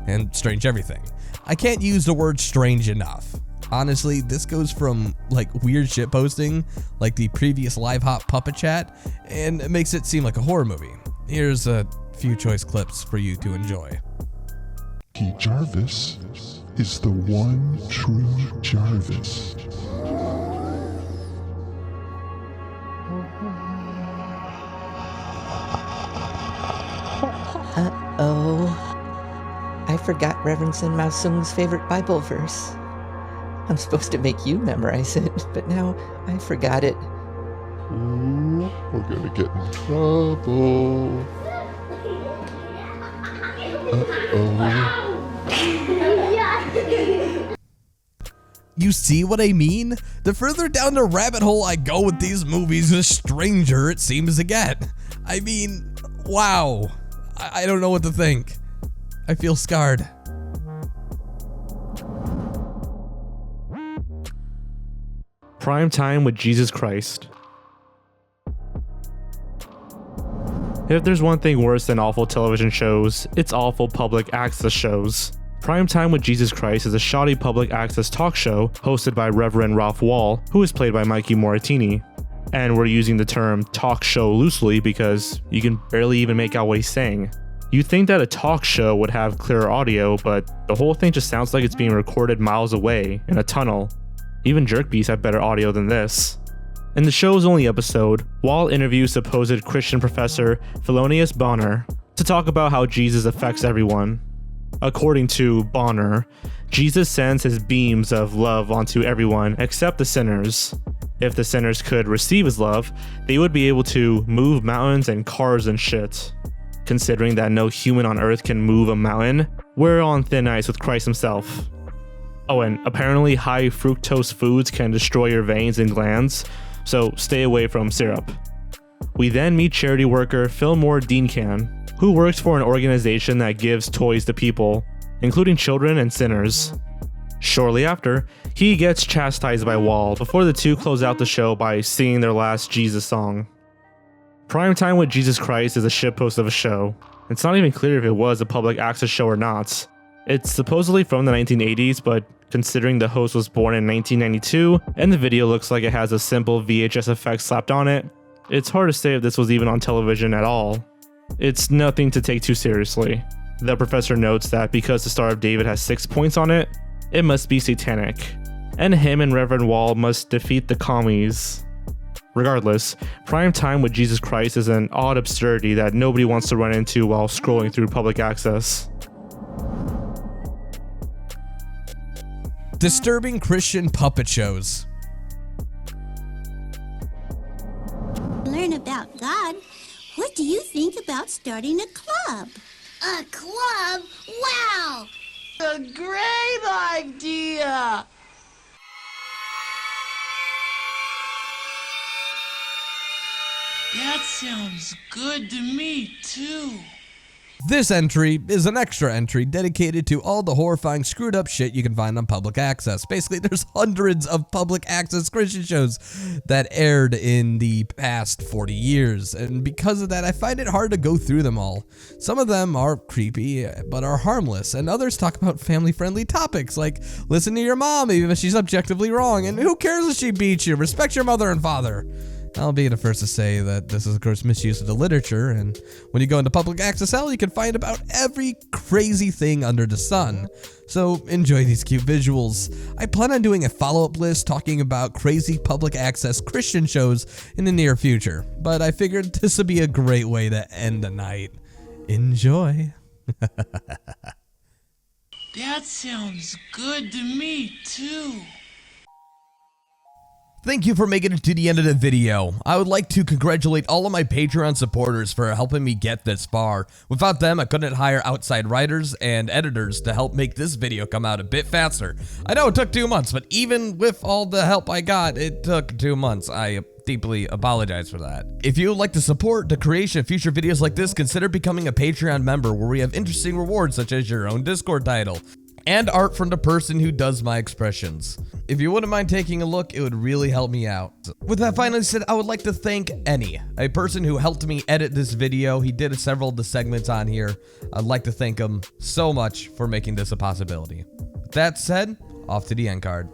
and strange everything. I can't use the word strange enough. Honestly, this goes from like weird shit posting, like the previous Live Hot Puppet Chat, and it makes it seem like a horror movie. Here's a few choice clips for you to enjoy. Jarvis is the one true Jarvis. Uh-oh. I forgot Reverend Sun Mao Sung's favorite Bible verse. I'm supposed to make you memorize it, but now I forgot it. Ooh, we're gonna get in trouble. Uh-oh. You see what I mean? The further down the rabbit hole I go with these movies, the stranger it seems to get. I mean, wow. I don't know what to think. I feel scarred. Prime Time with Jesus Christ. If there's one thing worse than awful television shows, it's awful public access shows. Prime Time with Jesus Christ is a shoddy public access talk show hosted by Reverend Ralph Wall, who is played by Mikey Moratini. And we're using the term talk show loosely because you can barely even make out what he's saying. You'd think that a talk show would have clearer audio, but the whole thing just sounds like it's being recorded miles away in a tunnel. Even jerk beats have better audio than this. In the show's only episode, Wall interviews supposed Christian professor Thelonious Bonner to talk about how Jesus affects everyone. According to Bonner, Jesus sends his beams of love onto everyone except the sinners. If the sinners could receive his love, they would be able to move mountains and cars and shit. Considering that no human on earth can move a mountain, we're on thin ice with Christ himself. Oh, and apparently high fructose foods can destroy your veins and glands, so stay away from syrup. We then meet charity worker Fillmore Deancan, who works for an organization that gives toys to people, including children and sinners. Shortly after, he gets chastised by Wall before the two close out the show by singing their last Jesus song. Prime Time with Jesus Christ is a shitpost of a show. It's not even clear if it was a public access show or not. It's supposedly from the 1980s, but considering the host was born in 1992 and the video looks like it has a simple VHS effect slapped on it, it's hard to say if this was even on television at all. It's nothing to take too seriously. The professor notes that because the Star of David has 6 points on it, it must be satanic, and him and Reverend Wall must defeat the commies. Regardless, Prime Time with Jesus Christ is an odd absurdity that nobody wants to run into while scrolling through public access. Disturbing Christian puppet shows. Learn about God. What do you think about starting a club? A club? Wow! A great idea! That sounds good to me, too. This entry is an extra entry dedicated to all the horrifying screwed up shit you can find on public access. Basically, there's hundreds of public access Christian shows that aired in the past 40 years, and because of that, I find it hard to go through them all. Some of them are creepy, but are harmless, and others talk about family-friendly topics, like listen to your mom even if she's objectively wrong, and who cares if she beats you, respect your mother and father. I'll be the first to say that this is of course misuse of the literature, and when you go into public access hell, you can find about every crazy thing under the sun. So enjoy these cute visuals. I plan on doing a follow-up list talking about crazy public access Christian shows in the near future, but I figured this would be a great way to end the night. Enjoy. That sounds good to me, too. Thank you for making it to the end of the video. I would like to congratulate all of my Patreon supporters for helping me get this far. Without them, I couldn't hire outside writers and editors to help make this video come out a bit faster. I know it took 2 months, but even with all the help I got, it took 2 months. I deeply apologize for that. If you would like to support the creation of future videos like this, consider becoming a Patreon member where we have interesting rewards such as your own Discord title. and art from the person who does my expressions. If you wouldn't mind taking a look, it would really help me out. With that finally said, I would like to thank Any, a person who helped me edit this video. He did several of the segments on here. I'd like to thank him so much for making this a possibility. With that said, off to the end card.